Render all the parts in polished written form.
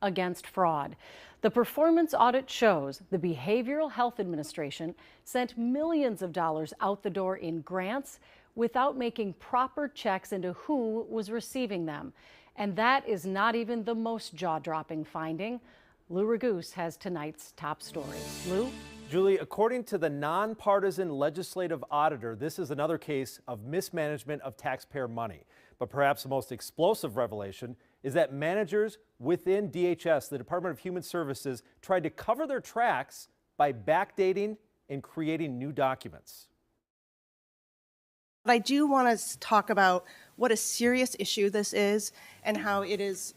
against fraud. The performance audit shows the Behavioral Health Administration sent millions of dollars out the door in grants without making proper checks into who was receiving them. And that is not even the most jaw-dropping finding. Lou Raguse has tonight's top story. Lou? Julie, according to the nonpartisan legislative auditor, this is another case of mismanagement of taxpayer money. But perhaps the most explosive revelation is that managers within DHS, the Department of Human Services, tried to cover their tracks by backdating and creating new documents. But I do want to talk about what a serious issue this is and how it is,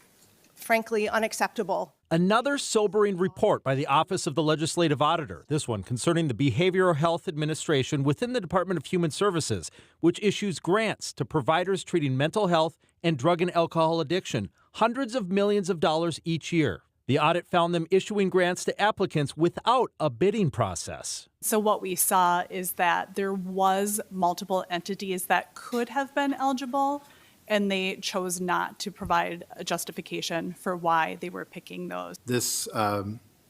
frankly, unacceptable. Another sobering report by the Office of the Legislative Auditor, this one concerning the Behavioral Health Administration within the Department of Human Services, which issues grants to providers treating mental health and drug and alcohol addiction, hundreds of millions of dollars each year. The audit found them issuing grants to applicants without a bidding process. So what we saw is that there was multiple entities that could have been eligible, and they chose not to provide a justification for why they were picking those. This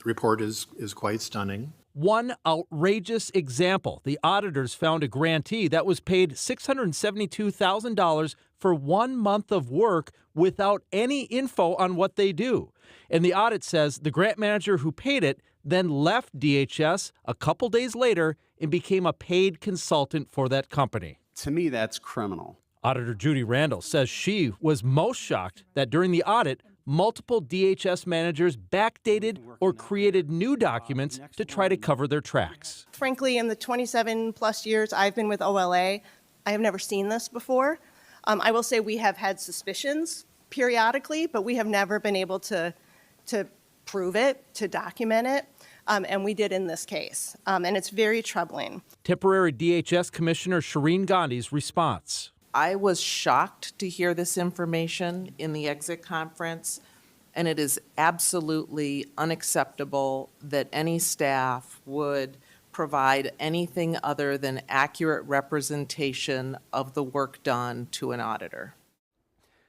report is quite stunning. One outrageous example, the auditors found a grantee that was paid $672,000 for 1 month of work without any info on what they do. And the audit says the grant manager who paid it then left DHS a couple days later and became a paid consultant for that company. To me, that's criminal. Auditor Judy Randall says she was most shocked that during the audit, multiple DHS managers backdated or created new documents to try to cover their tracks. Frankly, in the 27 plus years I've been with OLA, I have never seen this before. I will say we have had suspicions periodically, but we have never been able to prove it, to document it, and we did in this case, and it's very troubling. Temporary DHS Commissioner Shireen Gandhi's response. I was shocked to hear this information in the exit conference, and it is absolutely unacceptable that any staff would provide anything other than accurate representation of the work done to an auditor.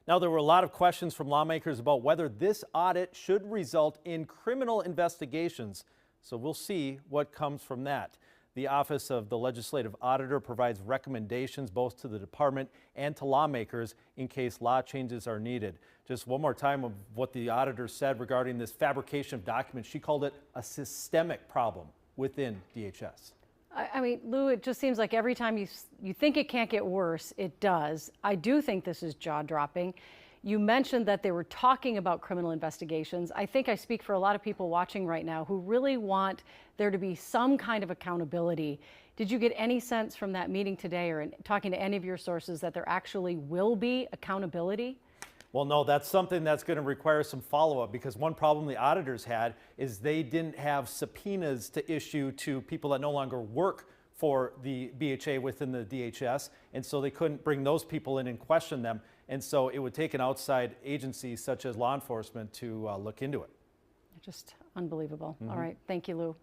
Now, there were a lot of questions from lawmakers about whether this audit should result in criminal investigations. So we'll see what comes from that. The Office of the Legislative Auditor provides recommendations both to the department and to lawmakers in case law changes are needed. Just one more time of what the auditor said regarding this fabrication of documents. She called it a systemic problem within DHS. I mean, Lou, it just seems like every time you think it can't get worse, it does. I do think this is jaw-dropping. You mentioned that they were talking about criminal investigations. I think I speak for a lot of people watching right now who really want there to be some kind of accountability. Did you get any sense from that meeting today or in talking to any of your sources that there actually will be accountability? Well, no, that's something that's going to require some follow-up, because one problem the auditors had is they didn't have subpoenas to issue to people that no longer work for the BHA within the DHS, and so they couldn't bring those people in and question them, and so it would take an outside agency such as law enforcement to look into it. Just unbelievable. All right, thank you, Lou.